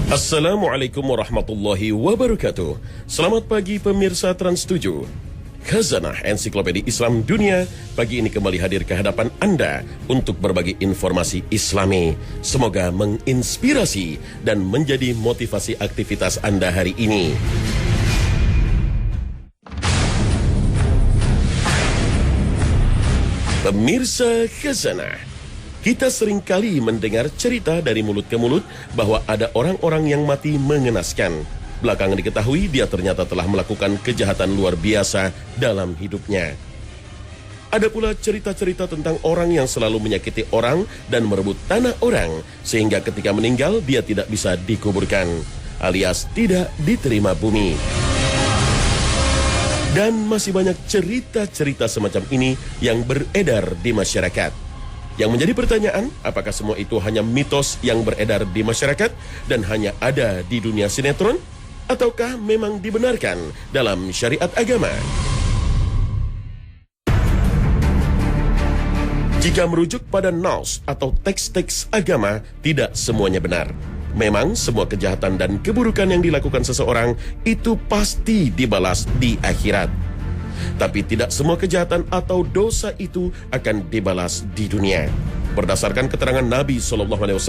Assalamualaikum warahmatullahi wabarakatuh. Selamat pagi pemirsa Trans 7. Khazanah Ensiklopedia Islam Dunia pagi ini kembali hadir ke hadapan Anda untuk berbagi informasi Islami. Semoga menginspirasi dan menjadi motivasi aktivitas Anda hari ini. Pemirsa Khazanah, kita seringkali mendengar cerita dari mulut ke mulut bahwa ada orang-orang yang mati mengenaskan. Belakangan diketahui dia ternyata telah melakukan kejahatan luar biasa dalam hidupnya. Ada pula cerita-cerita tentang orang yang selalu menyakiti orang dan merebut tanah orang, sehingga ketika meninggal dia tidak bisa dikuburkan, alias tidak diterima bumi. Dan masih banyak cerita-cerita semacam ini yang beredar di masyarakat. Yang menjadi pertanyaan, apakah semua itu hanya mitos yang beredar di masyarakat dan hanya ada di dunia sinetron? Ataukah memang dibenarkan dalam syariat agama? Jika merujuk pada naus atau teks-teks agama, tidak semuanya benar. Memang semua kejahatan dan keburukan yang dilakukan seseorang itu pasti dibalas di akhirat. Tapi tidak semua kejahatan atau dosa itu akan dibalas di dunia. Berdasarkan keterangan Nabi SAW,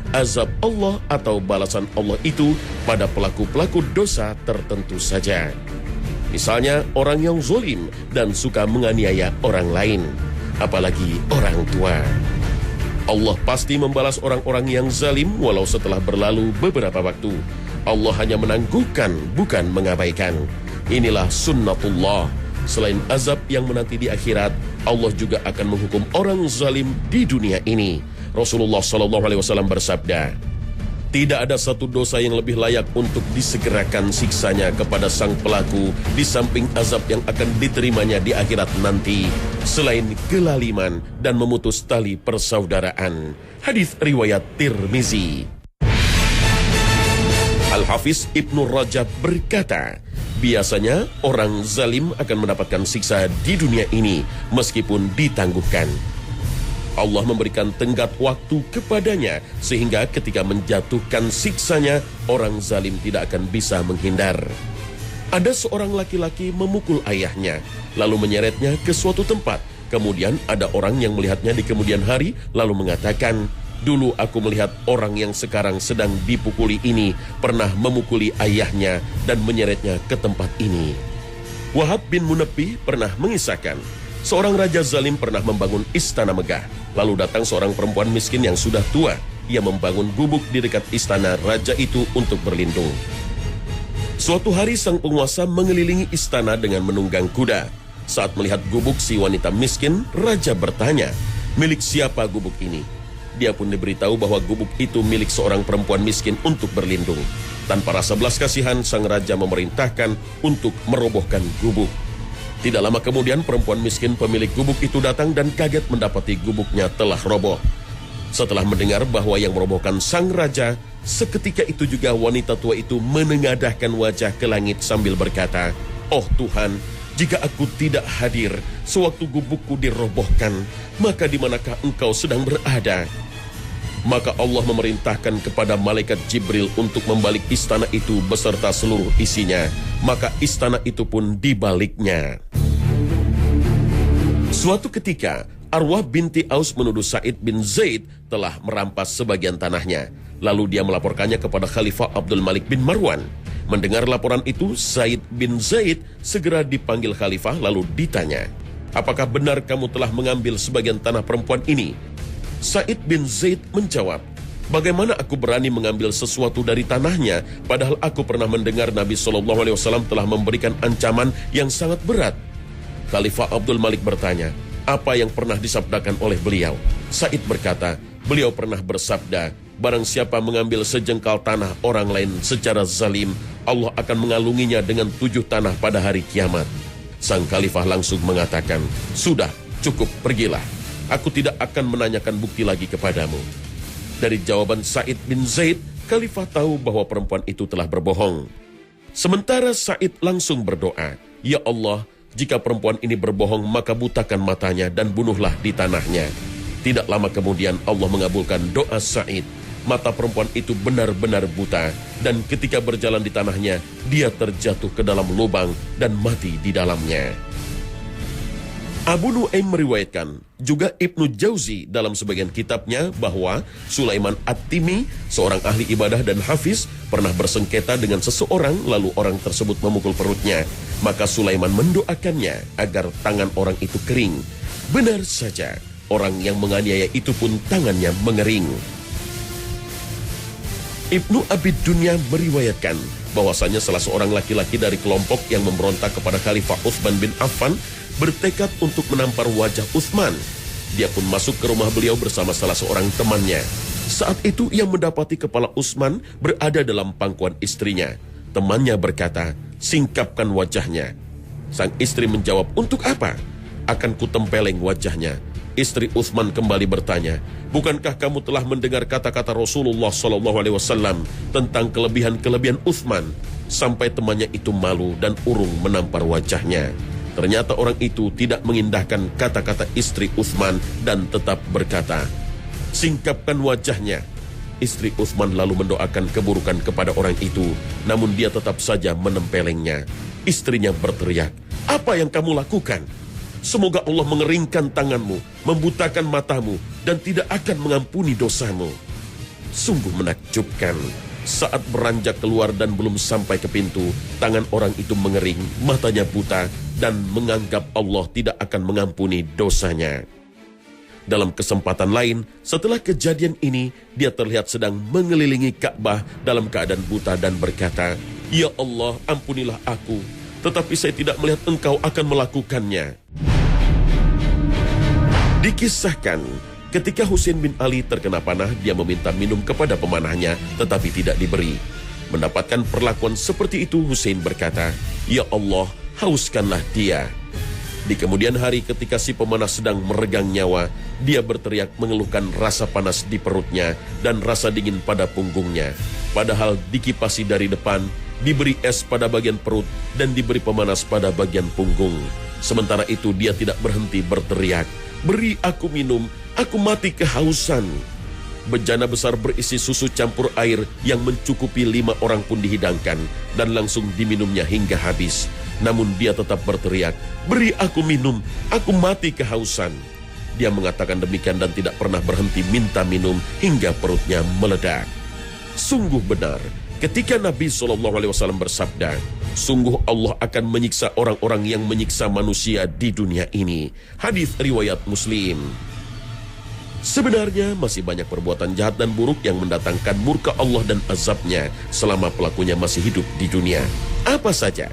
azab Allah atau balasan Allah itu pada pelaku-pelaku dosa tertentu saja. Misalnya orang yang zalim dan suka menganiaya orang lain, apalagi orang tua. Allah pasti membalas orang-orang yang zalim walau setelah berlalu beberapa waktu. Allah hanya menangguhkan, bukan mengabaikan. Inilah sunnatullah. Selain azab yang menanti di akhirat, Allah juga akan menghukum orang zalim di dunia ini. Rasulullah SAW bersabda, tidak ada satu dosa yang lebih layak untuk disegerakan siksanya kepada sang pelaku di samping azab yang akan diterimanya di akhirat nanti, selain kelaliman dan memutus tali persaudaraan. Hadis riwayat Tirmizi. Al-Hafiz Ibnu Rajab berkata, biasanya orang zalim akan mendapatkan siksa di dunia ini meskipun ditangguhkan. Allah memberikan tenggat waktu kepadanya sehingga ketika menjatuhkan siksanya, orang zalim tidak akan bisa menghindar. Ada seorang laki-laki memukul ayahnya, lalu menyeretnya ke suatu tempat. Kemudian ada orang yang melihatnya di kemudian hari, lalu mengatakan, dulu aku melihat orang yang sekarang sedang dipukuli ini pernah memukuli ayahnya dan menyeretnya ke tempat ini. Wahab bin Munabbih pernah mengisahkan, seorang raja zalim pernah membangun istana megah. Lalu datang seorang perempuan miskin yang sudah tua. Ia membangun gubuk di dekat istana raja itu untuk berlindung. Suatu hari sang penguasa mengelilingi istana dengan menunggang kuda. Saat melihat gubuk si wanita miskin, raja bertanya, milik siapa gubuk ini? Dia pun diberitahu bahwa gubuk itu milik seorang perempuan miskin untuk berlindung. Tanpa rasa belas kasihan, sang raja memerintahkan untuk merobohkan gubuk. Tidak lama kemudian perempuan miskin pemilik gubuk itu datang dan kaget mendapati gubuknya telah roboh. Setelah mendengar bahwa yang merobohkan sang raja, seketika itu juga wanita tua itu menengadahkan wajah ke langit sambil berkata, oh Tuhan, jika aku tidak hadir sewaktu gubukku dirobohkan, maka di manakah engkau sedang berada? Maka Allah memerintahkan kepada malaikat Jibril untuk membalik istana itu beserta seluruh isinya. Maka istana itu pun dibaliknya. Suatu ketika, Arwah binti Aus menuduh Sa'id bin Zaid telah merampas sebagian tanahnya. Lalu dia melaporkannya kepada Khalifah Abdul Malik bin Marwan. Mendengar laporan itu, Sa'id bin Zaid segera dipanggil Khalifah lalu ditanya, apakah benar kamu telah mengambil sebagian tanah perempuan ini? Sa'id bin Zaid menjawab, bagaimana aku berani mengambil sesuatu dari tanahnya, padahal aku pernah mendengar Nabi SAW telah memberikan ancaman yang sangat berat. Khalifah Abdul Malik bertanya, apa yang pernah disabdakan oleh beliau? Sa'id berkata, beliau pernah bersabda, barang siapa mengambil sejengkal tanah orang lain secara zalim, Allah akan mengalunginya dengan 7 tanah pada hari kiamat. Sang Khalifah langsung mengatakan, sudah, cukup, pergilah. Aku tidak akan menanyakan bukti lagi kepadamu. Dari jawaban Sa'id bin Zaid, Khalifah tahu bahwa perempuan itu telah berbohong. Sementara Sa'id langsung berdoa, ya Allah, jika perempuan ini berbohong, maka butakan matanya dan bunuhlah di tanahnya. Tidak lama kemudian Allah mengabulkan doa Sa'id. mata perempuan itu benar-benar buta, dan ketika berjalan di tanahnya, dia terjatuh ke dalam lubang dan mati di dalamnya. Abu Nu'aim meriwayatkan, juga Ibnu Jauzi dalam sebagian kitabnya bahwa Sulaiman At-Timi, seorang ahli ibadah dan hafiz, pernah bersengketa dengan seseorang lalu orang tersebut memukul perutnya. Maka Sulaiman mendoakannya agar tangan orang itu kering. Benar saja, orang yang menganiaya itu pun tangannya mengering. Ibnu Abid Dunya meriwayatkan bahwasanya salah seorang laki-laki dari kelompok yang memberontak kepada Khalifah Utsman bin Affan bertekad untuk menampar wajah Utsman. Dia pun masuk ke rumah beliau bersama salah seorang temannya. Saat itu ia mendapati kepala Utsman berada dalam pangkuan istrinya. Temannya berkata, "Singkapkan wajahnya." Sang istri menjawab, "Untuk apa? Akan kutempeleng wajahnya." Istri Utsman kembali bertanya, "Bukankah kamu telah mendengar kata-kata Rasulullah SAW tentang kelebihan-kelebihan Utsman?" Sampai temannya itu malu dan urung menampar wajahnya. Ternyata orang itu tidak mengindahkan kata-kata istri Utsman dan tetap berkata, "Singkapkan wajahnya." Istri Utsman lalu mendoakan keburukan kepada orang itu, namun dia tetap saja menempelengnya. Istrinya berteriak, "Apa yang kamu lakukan? Semoga Allah mengeringkan tanganmu, membutakan matamu, dan tidak akan mengampuni dosamu." Sungguh menakjubkan. Saat beranjak keluar dan belum sampai ke pintu, tangan orang itu mengering, matanya buta, dan menganggap Allah tidak akan mengampuni dosanya. Dalam kesempatan lain, setelah kejadian ini, dia terlihat sedang mengelilingi Ka'bah dalam keadaan buta dan berkata, "Ya Allah, ampunilah aku, tetapi saya tidak melihat Engkau akan melakukannya." Dikisahkan, ketika Husain bin Ali terkena panah, dia meminta minum kepada pemanahnya, tetapi tidak diberi. Mendapatkan perlakuan seperti itu, Husain berkata, "Ya Allah, hauskanlah dia." Di kemudian hari ketika si pemanah sedang meregang nyawa, dia berteriak mengeluhkan rasa panas di perutnya dan rasa dingin pada punggungnya. Padahal dikipasi dari depan, diberi es pada bagian perut, dan diberi pemanas pada bagian punggung. Sementara itu dia tidak berhenti berteriak, "Beri aku minum, aku mati kehausan." Bejana besar berisi susu campur air yang mencukupi 5 orang pun dihidangkan, dan langsung diminumnya hingga habis. Namun dia tetap berteriak, "Beri aku minum, aku mati kehausan." Dia mengatakan demikian dan tidak pernah berhenti minta minum hingga perutnya meledak. Sungguh benar, ketika Nabi SAW bersabda, "Sungguh Allah akan menyiksa orang-orang yang menyiksa manusia di dunia ini." Hadis riwayat Muslim. Sebenarnya masih banyak perbuatan jahat dan buruk yang mendatangkan murka Allah dan azabnya selama pelakunya masih hidup di dunia. Apa saja?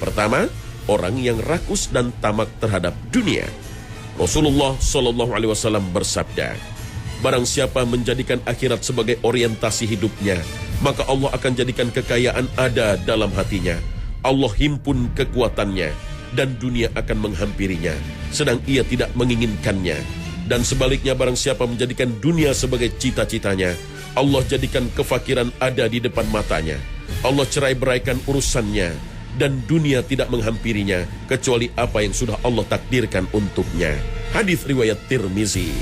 Pertama, orang yang rakus dan tamak terhadap dunia. Rasulullah SAW bersabda, "Barang siapa menjadikan akhirat sebagai orientasi hidupnya, maka Allah akan jadikan kekayaan ada dalam hatinya. Allah himpun kekuatannya, dan dunia akan menghampirinya, sedang ia tidak menginginkannya. Dan sebaliknya, barang siapa menjadikan dunia sebagai cita-citanya, Allah jadikan kefakiran ada di depan matanya. Allah cerai-beraikan urusannya, dan dunia tidak menghampirinya, kecuali apa yang sudah Allah takdirkan untuknya." Hadis riwayat Tirmizi.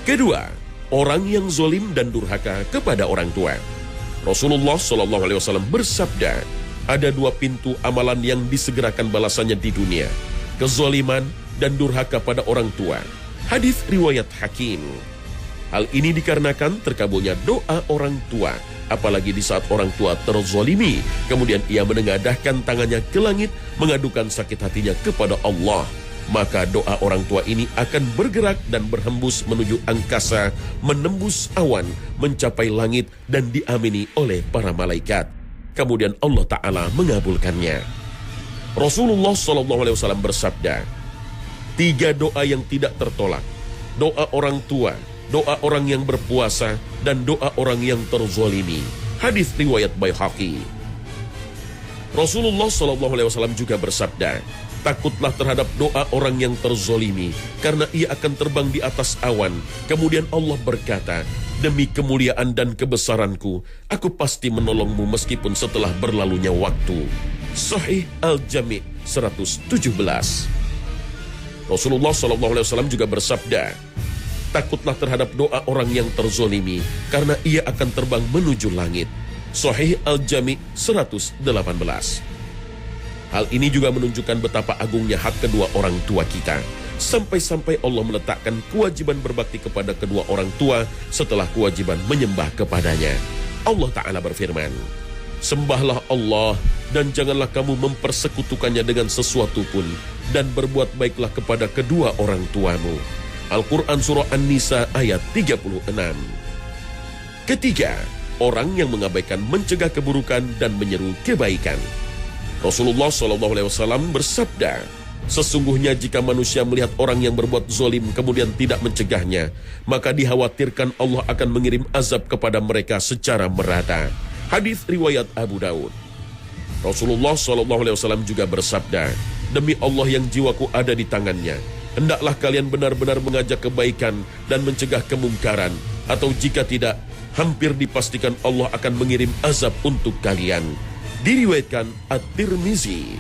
Kedua, orang yang zolim dan durhaka kepada orang tua. Rasulullah SAW bersabda, ada 2 pintu amalan yang disegerakan balasannya di dunia, kezoliman dan durhaka pada orang tua. Hadis riwayat Hakim. Hal ini dikarenakan terkabulnya doa orang tua, apalagi di saat orang tua terzolimi, kemudian ia menengadahkan tangannya ke langit, mengadukan sakit hatinya kepada Allah. Maka doa orang tua ini akan bergerak dan berhembus menuju angkasa, menembus awan, mencapai langit, dan diamini oleh para malaikat. Kemudian Allah Ta'ala mengabulkannya. Rasulullah SAW bersabda, 3 doa yang tidak tertolak: doa orang tua, doa orang yang berpuasa, dan doa orang yang terzolimi. Hadis riwayat Baihaqi. Rasulullah SAW juga bersabda, takutlah terhadap doa orang yang terzolimi, karena ia akan terbang di atas awan. Kemudian Allah berkata, demi kemuliaan dan kebesaranku, aku pasti menolongmu meskipun setelah berlalunya waktu. Sahih Al-Jami' 117. Rasulullah SAW juga bersabda, takutlah terhadap doa orang yang terzolimi, karena ia akan terbang menuju langit. Sahih Al-Jami' 118. Hal ini juga menunjukkan betapa agungnya hak kedua orang tua kita. Sampai-sampai Allah meletakkan kewajiban berbakti kepada kedua orang tua setelah kewajiban menyembah kepadanya. Allah Ta'ala berfirman, "Sembahlah Allah dan janganlah kamu mempersekutukannya dengan sesuatu pun, dan berbuat baiklah kepada kedua orang tuamu." Al-Quran Surah An-Nisa ayat 36. Ketiga, orang yang mengabaikan mencegah keburukan dan menyeru kebaikan. Rasulullah SAW bersabda, "Sesungguhnya jika manusia melihat orang yang berbuat zolim kemudian tidak mencegahnya, maka dikhawatirkan Allah akan mengirim azab kepada mereka secara merata." Hadis riwayat Abu Daud. Rasulullah SAW juga bersabda, "Demi Allah yang jiwaku ada di tangannya, hendaklah kalian benar-benar mengajak kebaikan dan mencegah kemungkaran, atau jika tidak, hampir dipastikan Allah akan mengirim azab untuk kalian." Diriwayatkan At-Tirmizi.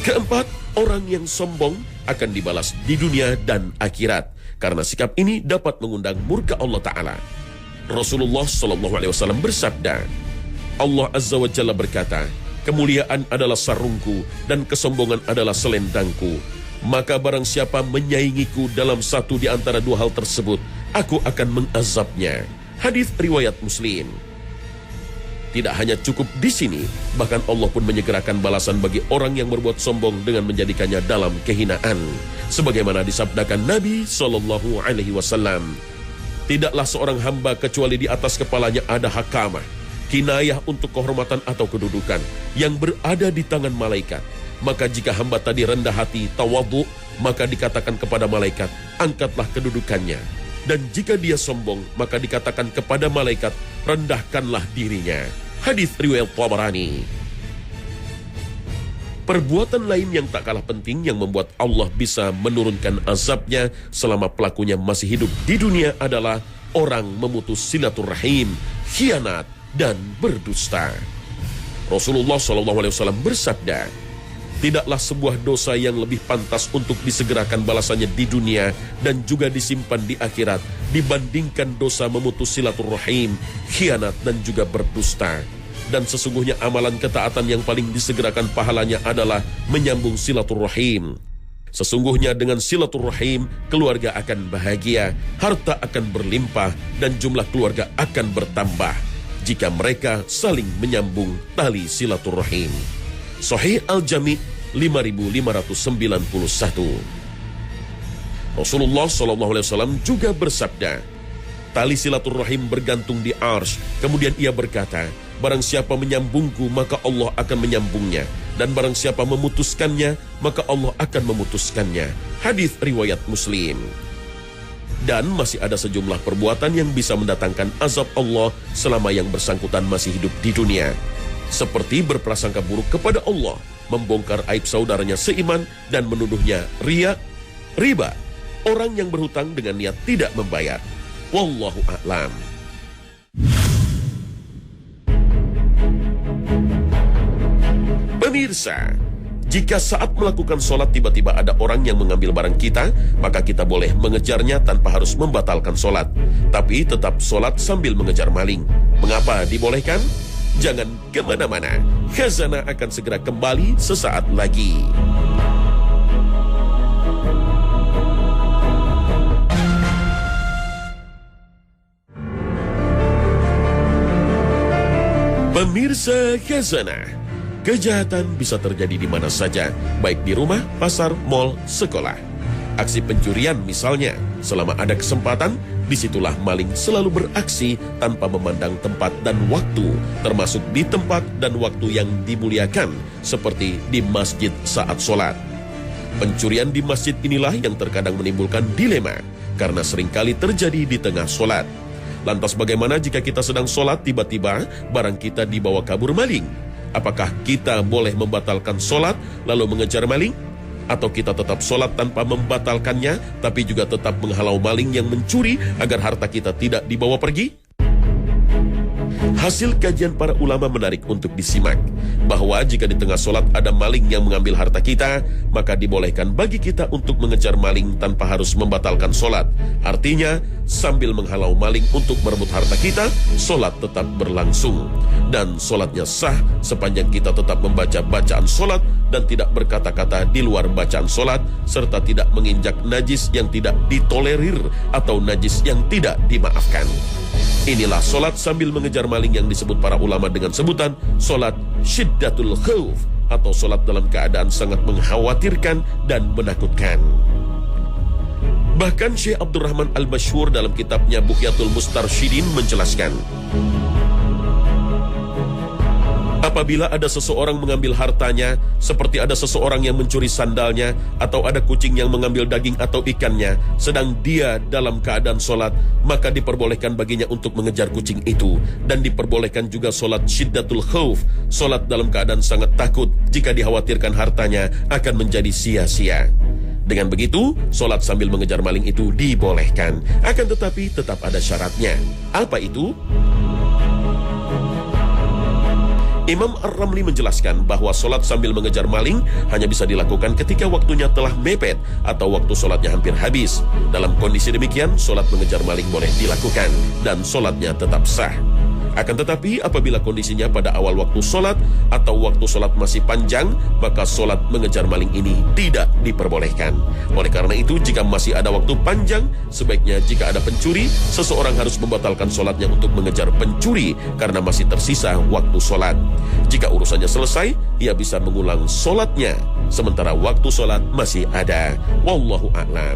Keempat, orang yang sombong akan dibalas di dunia dan akhirat, karena sikap ini dapat mengundang murka Allah Ta'ala. Rasulullah SAW bersabda, Allah Azza wa Jalla berkata, "Kemuliaan adalah sarungku dan kesombongan adalah selendangku. Maka barang siapa menyaingiku dalam satu di antara dua hal tersebut, aku akan mengazabnya." Hadis riwayat Muslim. Tidak hanya cukup di sini, bahkan Allah pun menyegerakan balasan bagi orang yang berbuat sombong dengan menjadikannya dalam kehinaan. Sebagaimana disabdakan Nabi SAW, "Tidaklah seorang hamba kecuali di atas kepalanya ada hakamah, kinayah untuk kehormatan atau kedudukan, yang berada di tangan malaikat. Maka jika hamba tadi rendah hati, tawadhu, maka dikatakan kepada malaikat, angkatlah kedudukannya. Dan jika dia sombong, maka dikatakan kepada malaikat, rendahkanlah dirinya." Hadis riwayat Tabarani. Perbuatan lain yang tak kalah penting yang membuat Allah bisa menurunkan azabnya selama pelakunya masih hidup di dunia adalah orang memutus silaturahim, khianat, dan berdusta. Rasulullah SAW bersabda, "Tidaklah sebuah dosa yang lebih pantas untuk disegerakan balasannya di dunia dan juga disimpan di akhirat dibandingkan dosa memutus silaturahim, khianat, dan juga berdusta. Dan sesungguhnya amalan ketaatan yang paling disegerakan pahalanya adalah menyambung silaturahim. Sesungguhnya dengan silaturahim, keluarga akan bahagia, harta akan berlimpah, dan jumlah keluarga akan bertambah jika mereka saling menyambung tali silaturahim." Sahih Al-Jami' 5591. Rasulullah SAW juga bersabda, "Tali silaturahim bergantung di arsy." Kemudian ia berkata, "Barang siapa menyambungku, maka Allah akan menyambungnya. Dan barang siapa memutuskannya, maka Allah akan memutuskannya." Hadis riwayat Muslim. Dan masih ada sejumlah perbuatan yang bisa mendatangkan azab Allah selama yang bersangkutan masih hidup di dunia. Seperti berprasangka buruk kepada Allah, membongkar aib saudaranya seiman, dan menuduhnya riya, riba, orang yang berhutang dengan niat tidak membayar. Wallahu a'lam. Pemirsa, jika saat melakukan sholat tiba-tiba ada orang yang mengambil barang kita, maka kita boleh mengejarnya tanpa harus membatalkan sholat. Tapi tetap sholat sambil mengejar maling. Mengapa dibolehkan? Jangan kemana-mana, Khazanah akan segera kembali sesaat lagi. Pemirsa Khazanah, kejahatan bisa terjadi di mana saja, baik di rumah, pasar, mal, sekolah. Aksi pencurian misalnya, selama ada kesempatan, disitulah maling selalu beraksi tanpa memandang tempat dan waktu, termasuk di tempat dan waktu yang dimuliakan, seperti di masjid saat sholat. Pencurian di masjid inilah yang terkadang menimbulkan dilema, karena seringkali terjadi di tengah sholat. Lantas bagaimana jika kita sedang sholat tiba-tiba barang kita dibawa kabur maling? Apakah kita boleh membatalkan sholat lalu mengejar maling? Atau kita tetap sholat tanpa membatalkannya, tapi juga tetap menghalau maling yang mencuri agar harta kita tidak dibawa pergi? Hasil kajian para ulama menarik untuk disimak, bahwa jika di tengah solat ada maling yang mengambil harta kita, maka dibolehkan bagi kita untuk mengejar maling tanpa harus membatalkan solat. Artinya, sambil menghalau maling untuk merebut harta kita, solat tetap berlangsung. Dan solatnya sah sepanjang kita tetap membaca bacaan solat dan tidak berkata-kata di luar bacaan solat, serta tidak menginjak najis yang tidak ditolerir atau najis yang tidak dimaafkan. Inilah solat sambil mengejar maling yang disebut para ulama dengan sebutan solat syiddatul khauf, atau solat dalam keadaan sangat mengkhawatirkan dan menakutkan. Bahkan Syekh Abdurrahman Al-Masyhur dalam kitabnya Bughyatul Mustarsyidin menjelaskan, apabila ada seseorang mengambil hartanya, seperti ada seseorang yang mencuri sandalnya, atau ada kucing yang mengambil daging atau ikannya, sedang dia dalam keadaan solat, maka diperbolehkan baginya untuk mengejar kucing itu. Dan diperbolehkan juga solat syiddatul khauf, solat dalam keadaan sangat takut jika dikhawatirkan hartanya akan menjadi sia-sia. Dengan begitu, solat sambil mengejar maling itu dibolehkan. Akan tetapi tetap ada syaratnya. Apa itu? Imam Ar-Ramli menjelaskan bahwa solat sambil mengejar maling hanya bisa dilakukan ketika waktunya telah mepet atau waktu solatnya hampir habis. Dalam kondisi demikian, solat mengejar maling boleh dilakukan dan solatnya tetap sah. Akan tetapi apabila kondisinya pada awal waktu solat atau waktu solat masih panjang, maka solat mengejar maling ini tidak diperbolehkan. Oleh karena itu, jika masih ada waktu panjang, sebaiknya jika ada pencuri, seseorang harus membatalkan solatnya untuk mengejar pencuri karena masih tersisa waktu solat. Jika urusannya selesai, ia bisa mengulang solatnya, sementara waktu solat masih ada. Wallahu a'lam.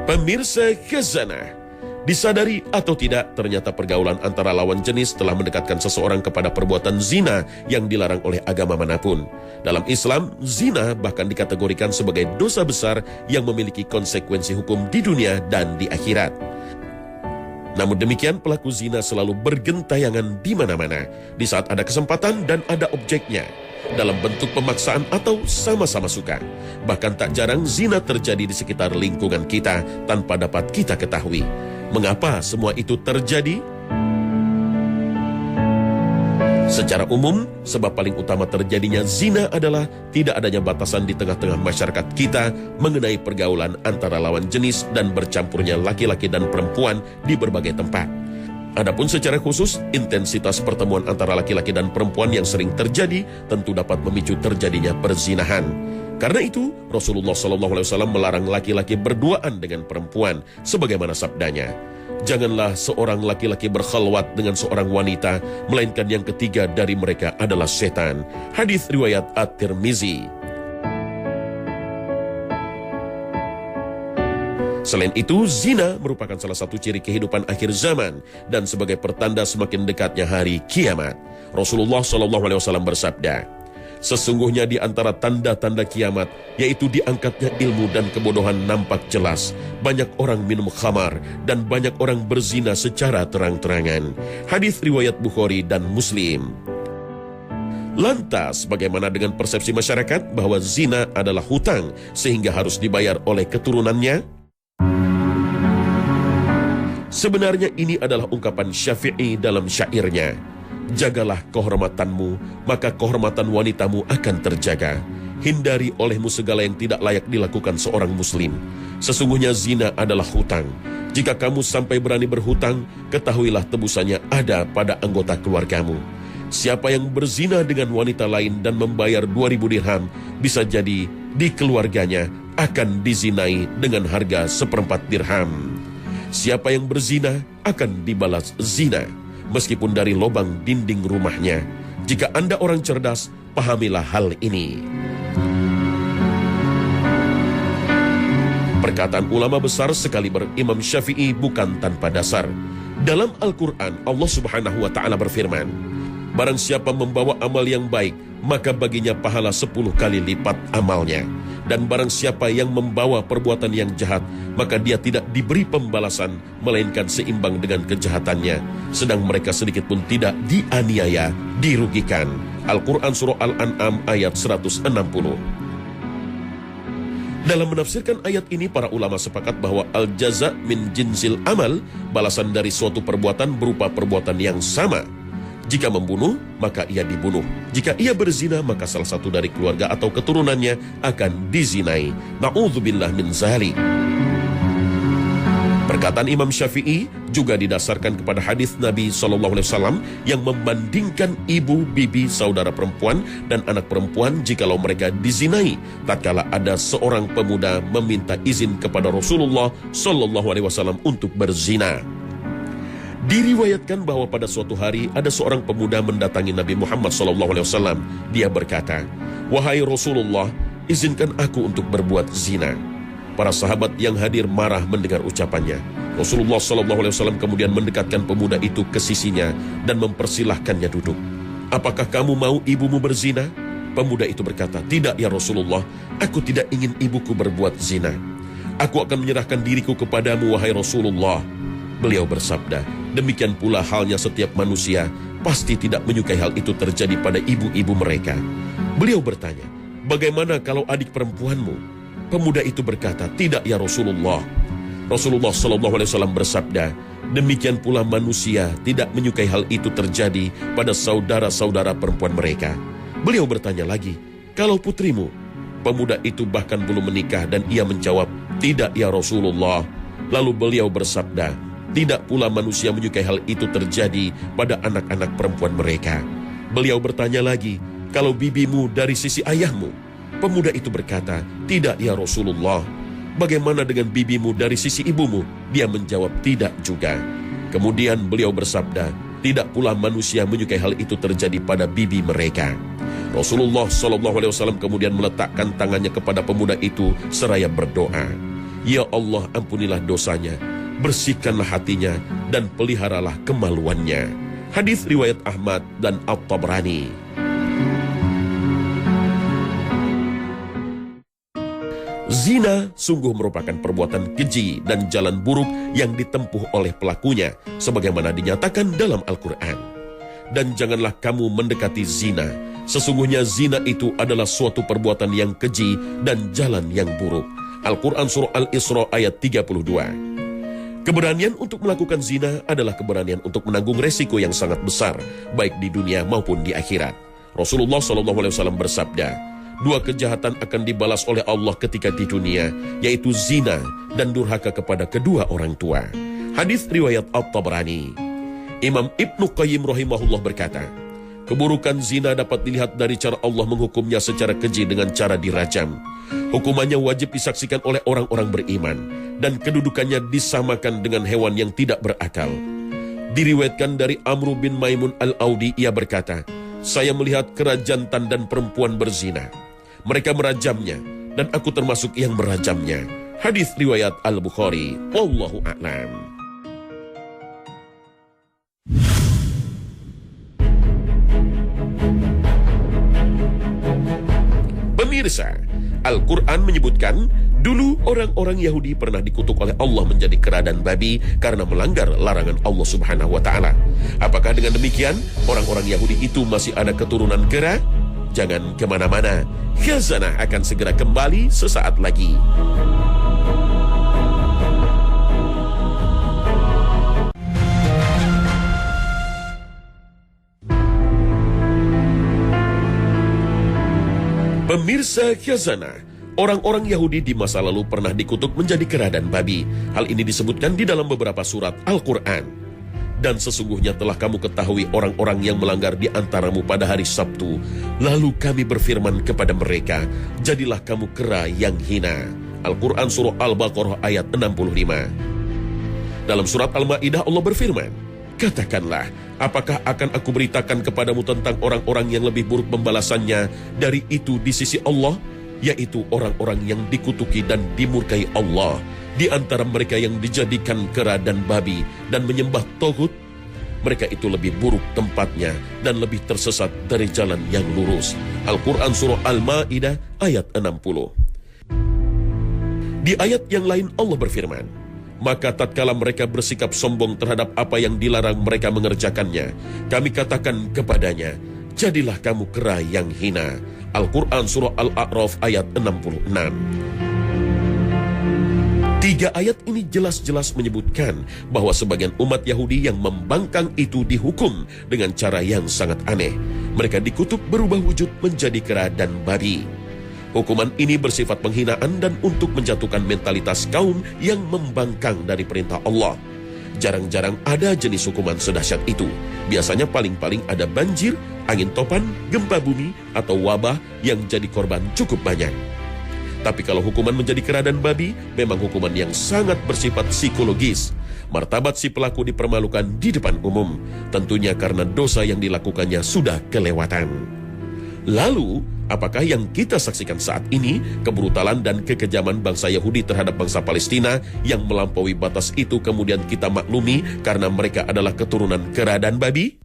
Pemirsa Khazanah, disadari atau tidak, ternyata pergaulan antara lawan jenis telah mendekatkan seseorang kepada perbuatan zina yang dilarang oleh agama manapun. Dalam Islam, zina bahkan dikategorikan sebagai dosa besar yang memiliki konsekuensi hukum di dunia dan di akhirat. Namun demikian, pelaku zina selalu bergentayangan di mana-mana, di saat ada kesempatan dan ada objeknya, dalam bentuk pemaksaan atau sama-sama suka. Bahkan tak jarang zina terjadi di sekitar lingkungan kita tanpa dapat kita ketahui. Mengapa semua itu terjadi? Secara umum, sebab paling utama terjadinya zina adalah tidak adanya batasan di tengah-tengah masyarakat kita mengenai pergaulan antara lawan jenis dan bercampurnya laki-laki dan perempuan di berbagai tempat. Adapun secara khusus, intensitas pertemuan antara laki-laki dan perempuan yang sering terjadi tentu dapat memicu terjadinya perzinahan. Karena itu, Rasulullah SAW melarang laki-laki berduaan dengan perempuan, sebagaimana sabdanya, janganlah seorang laki-laki berkhalwat dengan seorang wanita, melainkan yang ketiga dari mereka adalah setan. Hadis riwayat At-Tirmizi. Selain itu, zina merupakan salah satu ciri kehidupan akhir zaman dan sebagai pertanda semakin dekatnya hari kiamat. Rasulullah SAW bersabda, sesungguhnya di antara tanda-tanda kiamat, yaitu diangkatnya ilmu dan kebodohan nampak jelas. Banyak orang minum khamar dan banyak orang berzina secara terang-terangan. Hadis riwayat Bukhari dan Muslim. Lantas, bagaimana dengan persepsi masyarakat bahwa zina adalah hutang sehingga harus dibayar oleh keturunannya? Sebenarnya ini adalah ungkapan Syafi'i dalam syairnya, jagalah kehormatanmu, maka kehormatan wanitamu akan terjaga. Hindari olehmu segala yang tidak layak dilakukan seorang muslim. Sesungguhnya zina adalah hutang. Jika kamu sampai berani berhutang, ketahuilah tebusannya ada pada anggota keluargamu. Siapa yang berzina dengan wanita lain dan membayar 2.000 dirham, bisa jadi di keluarganya akan dizinai dengan harga 1/4 dirham. Siapa yang berzina akan dibalas zina, meskipun dari lubang dinding rumahnya. Jika Anda orang cerdas, pahamilah hal ini. Perkataan ulama besar sekaliber Imam Syafi'i bukan tanpa dasar. Dalam Al-Quran, Allah Subhanahu wa Ta'ala berfirman, barang siapa membawa amal yang baik, maka baginya pahala 10 kali lipat amalnya. Dan barang siapa yang membawa perbuatan yang jahat, maka dia tidak diberi pembalasan, melainkan seimbang dengan kejahatannya. Sedang mereka sedikit pun tidak dianiaya, dirugikan. Al-Quran Surah Al-An'am ayat 160. Dalam menafsirkan ayat ini, para ulama sepakat bahwa al-jaza min jinsil amal, balasan dari suatu perbuatan berupa perbuatan yang sama. Jika membunuh, maka ia dibunuh. Jika ia berzina, maka salah satu dari keluarga atau keturunannya akan dizinai. Na'udzubillah min zalik. Perkataan Imam Syafi'i juga didasarkan kepada hadis Nabi SAW yang membandingkan ibu, bibi, saudara perempuan, dan anak perempuan jikalau mereka dizinai, tatkala ada seorang pemuda meminta izin kepada Rasulullah SAW untuk berzina. Diriwayatkan bahwa pada suatu hari ada seorang pemuda mendatangi Nabi Muhammad SAW. Dia berkata, "Wahai Rasulullah, izinkan aku untuk berbuat zina." Para sahabat yang hadir marah mendengar ucapannya. Rasulullah SAW kemudian mendekatkan pemuda itu ke sisinya dan mempersilahkannya duduk. "Apakah kamu mau ibumu berzina?" Pemuda itu berkata, "Tidak ya Rasulullah, aku tidak ingin ibuku berbuat zina. Aku akan menyerahkan diriku kepadamu wahai Rasulullah." Beliau bersabda, "Demikian pula halnya setiap manusia pasti tidak menyukai hal itu terjadi pada ibu-ibu mereka." Beliau bertanya, "Bagaimana kalau adik perempuanmu?" Pemuda itu berkata, "Tidak ya Rasulullah." Rasulullah SAW bersabda, "Demikian pula manusia tidak menyukai hal itu terjadi pada saudara-saudara perempuan mereka." Beliau bertanya lagi, "Kalau putrimu?" Pemuda itu bahkan belum menikah dan ia menjawab, "Tidak ya Rasulullah." Lalu beliau bersabda, "Tidak pula manusia menyukai hal itu terjadi pada anak-anak perempuan mereka." Beliau bertanya lagi, "Kalau bibimu dari sisi ayahmu?" Pemuda itu berkata, "Tidak ya Rasulullah." "Bagaimana dengan bibimu dari sisi ibumu?" Dia menjawab, "Tidak juga." Kemudian beliau bersabda, "Tidak pula manusia menyukai hal itu terjadi pada bibi mereka." Rasulullah SAW kemudian meletakkan tangannya kepada pemuda itu seraya berdoa, "Ya Allah, ampunilah dosanya, bersihkanlah hatinya, dan peliharalah kemaluannya." Hadis riwayat Ahmad dan At-Tabrani. Zina sungguh merupakan perbuatan keji dan jalan buruk yang ditempuh oleh pelakunya, sebagaimana dinyatakan dalam Al-Quran. "Dan janganlah kamu mendekati zina. Sesungguhnya zina itu adalah suatu perbuatan yang keji dan jalan yang buruk." Al-Quran Surah Al-Isra ayat 32. Keberanian untuk melakukan zina adalah keberanian untuk menanggung resiko yang sangat besar, baik di dunia maupun di akhirat. Rasulullah SAW bersabda, "Dua kejahatan akan dibalas oleh Allah ketika di dunia, yaitu zina dan durhaka kepada kedua orang tua." Hadis riwayat At-Tabrani. Imam Ibnu Qayyim rahimahullah berkata, "Keburukan zina dapat dilihat dari cara Allah menghukumnya secara keji dengan cara dirajam. Hukumannya wajib disaksikan oleh orang-orang beriman, dan kedudukannya disamakan dengan hewan yang tidak berakal." Diriwayatkan dari Amr bin Maimun al-Audi, ia berkata, "Saya melihat kerajantan dan perempuan berzina. Mereka merajamnya, dan aku termasuk yang merajamnya." Hadis riwayat Al-Bukhari. Wallahu a'lam. Pemirsa, Al-Quran menyebutkan, dulu orang-orang Yahudi pernah dikutuk oleh Allah menjadi kera dan babi karena melanggar larangan Allah Subhanahu wa Ta'ala. Apakah dengan demikian orang-orang Yahudi itu masih ada keturunan kera? Jangan kemana-mana, Khazanah akan segera kembali sesaat lagi. Pemirsa Khazanah, orang-orang Yahudi di masa lalu pernah dikutuk menjadi kera dan babi. Hal ini disebutkan di dalam beberapa surat Al-Quran. "Dan sesungguhnya telah kamu ketahui orang-orang yang melanggar di antaramu pada hari Sabtu. Lalu kami berfirman kepada mereka, jadilah kamu kera yang hina." Al-Quran Surah Al-Baqarah ayat 65. Dalam surat Al-Ma'idah Allah berfirman, "Katakanlah, apakah akan aku beritakan kepadamu tentang orang-orang yang lebih buruk pembalasannya dari itu di sisi Allah? Yaitu orang-orang yang dikutuki dan dimurkai Allah, di antara mereka yang dijadikan kera dan babi dan menyembah Togut. Mereka itu lebih buruk tempatnya dan lebih tersesat dari jalan yang lurus." Al-Quran Surah Al-Ma'idah ayat 60. Di ayat yang lain Allah berfirman, "Maka tatkala mereka bersikap sombong terhadap apa yang dilarang mereka mengerjakannya, kami katakan kepadanya, jadilah kamu kera yang hina." Al-Quran Surah Al-A'raf ayat 66. 3 ayat ini jelas-jelas menyebutkan bahwa sebagian umat Yahudi yang membangkang itu dihukum dengan cara yang sangat aneh. Mereka dikutuk berubah wujud menjadi kera dan babi. Hukuman ini bersifat penghinaan dan untuk menjatuhkan mentalitas kaum yang membangkang dari perintah Allah. Jarang-jarang ada jenis hukuman sedahsyat itu. Biasanya paling-paling ada banjir, angin topan, gempa bumi, atau wabah yang jadi korban cukup banyak. Tapi kalau hukuman menjadi kera dan babi, memang hukuman yang sangat bersifat psikologis. Martabat si pelaku dipermalukan di depan umum, tentunya karena dosa yang dilakukannya sudah kelewatan. Lalu, apakah yang kita saksikan saat ini, kebrutalan dan kekejaman bangsa Yahudi terhadap bangsa Palestina yang melampaui batas itu kemudian kita maklumi karena mereka adalah keturunan kera dan babi?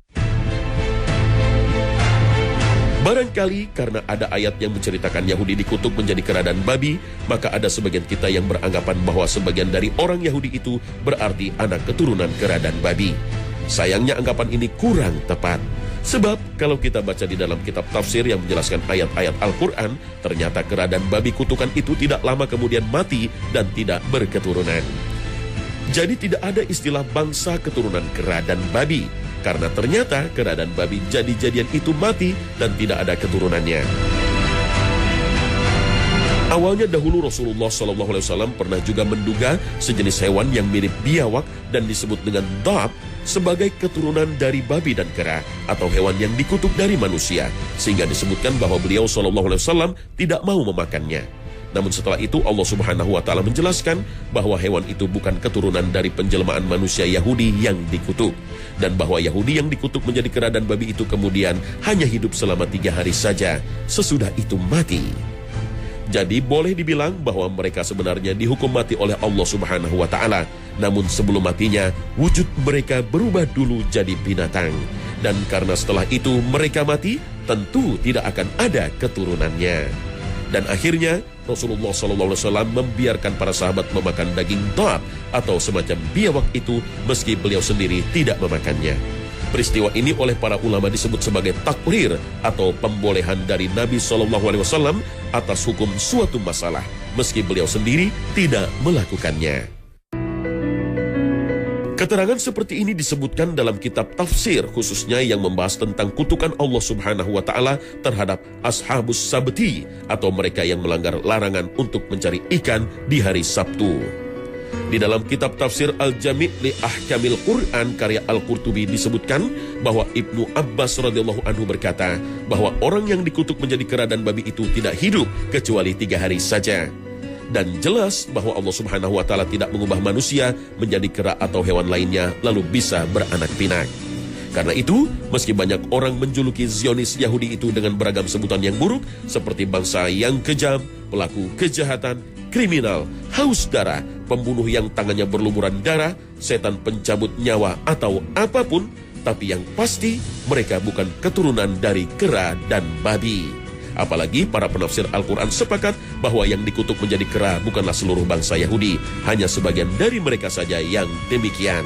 Barangkali karena ada ayat yang menceritakan Yahudi dikutuk menjadi kera dan babi, maka ada sebagian kita yang beranggapan bahwa sebagian dari orang Yahudi itu berarti anak keturunan kera dan babi. Sayangnya anggapan ini kurang tepat. Sebab kalau kita baca di dalam kitab tafsir yang menjelaskan ayat-ayat Al-Quran, ternyata kera dan babi kutukan itu tidak lama kemudian mati dan tidak berketurunan. Jadi tidak ada istilah bangsa keturunan kera dan babi, karena ternyata kera dan babi jadi-jadian itu mati dan tidak ada keturunannya. Awalnya dahulu Rasulullah SAW pernah juga menduga sejenis hewan yang mirip biawak dan disebut dengan dhab sebagai keturunan dari babi dan kera atau hewan yang dikutuk dari manusia, sehingga disebutkan bahwa beliau SAW tidak mau memakannya. Namun setelah itu Allah Subhanahu wa Ta'ala menjelaskan bahwa hewan itu bukan keturunan dari penjelmaan manusia Yahudi yang dikutuk, dan bahwa Yahudi yang dikutuk menjadi kera dan babi itu kemudian hanya hidup selama 3 hari saja, sesudah itu mati. Jadi boleh dibilang bahwa mereka sebenarnya dihukum mati oleh Allah Subhanahu wa Ta'ala. Namun sebelum matinya, wujud mereka berubah dulu jadi binatang. Dan karena setelah itu mereka mati, tentu tidak akan ada keturunannya. Dan akhirnya Rasulullah SAW membiarkan para sahabat memakan daging dhab atau semacam biawak itu meski beliau sendiri tidak memakannya. Peristiwa ini oleh para ulama disebut sebagai takrir atau pembolehan dari Nabi SAW atas hukum suatu masalah, meski beliau sendiri tidak melakukannya. Keterangan seperti ini disebutkan dalam kitab tafsir, khususnya yang membahas tentang kutukan Allah Subhanahu wa Ta'ala terhadap ashabus sabti atau mereka yang melanggar larangan untuk mencari ikan di hari Sabtu. Di dalam kitab tafsir Al-Jami' li Ahkamil Quran karya Al-Qurtubi disebutkan bahwa Ibnu Abbas radhiyallahu anhu berkata bahwa orang yang dikutuk menjadi kera dan babi itu tidak hidup kecuali 3 hari saja. Dan jelas bahwa Allah Subhanahu wa Ta'ala tidak mengubah manusia menjadi kera atau hewan lainnya lalu bisa beranak pinak. Karena itu, meski banyak orang menjuluki Zionis Yahudi itu dengan beragam sebutan yang buruk seperti bangsa yang kejam, pelaku kejahatan, kriminal, haus darah, pembunuh yang tangannya berlumuran darah, setan pencabut nyawa atau apapun, tapi yang pasti mereka bukan keturunan dari kera dan babi. Apalagi para penafsir Al-Quran sepakat bahwa yang dikutuk menjadi kera bukanlah seluruh bangsa Yahudi, hanya sebagian dari mereka saja yang demikian.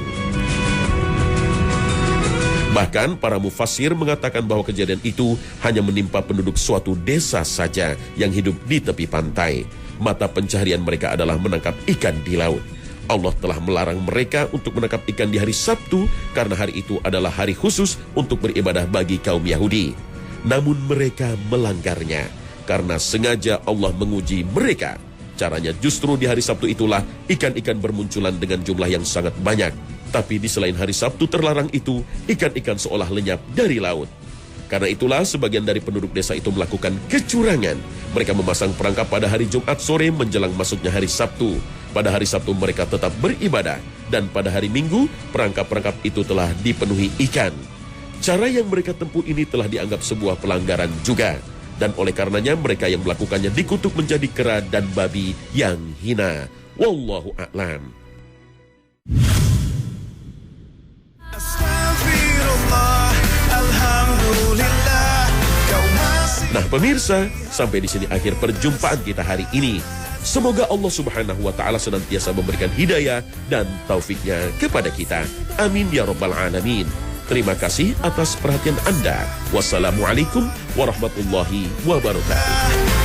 Bahkan para mufassir mengatakan bahwa kejadian itu hanya menimpa penduduk suatu desa saja yang hidup di tepi pantai. Mata pencaharian mereka adalah menangkap ikan di laut. Allah telah melarang mereka untuk menangkap ikan di hari Sabtu karena hari itu adalah hari khusus untuk beribadah bagi kaum Yahudi. Namun mereka melanggarnya karena sengaja Allah menguji mereka. Caranya justru di hari Sabtu itulah ikan-ikan bermunculan dengan jumlah yang sangat banyak. Tapi di selain hari Sabtu terlarang itu, ikan-ikan seolah lenyap dari laut. Karena itulah sebagian dari penduduk desa itu melakukan kecurangan. Mereka memasang perangkap pada hari Jumat sore menjelang masuknya hari Sabtu. Pada hari Sabtu mereka tetap beribadah. Dan pada hari Minggu, perangkap-perangkap itu telah dipenuhi ikan. Cara yang mereka tempuh ini telah dianggap sebuah pelanggaran juga. Dan oleh karenanya mereka yang melakukannya dikutuk menjadi kera dan babi yang hina. Wallahu a'lam. Nah pemirsa, sampai di sini akhir perjumpaan kita hari ini. Semoga Allah Subhanahu wa Ta'ala senantiasa memberikan hidayah dan taufiknya kepada kita. Amin ya rabbal alamin. Terima kasih atas perhatian Anda. Wassalamualaikum warahmatullahi wabarakatuh.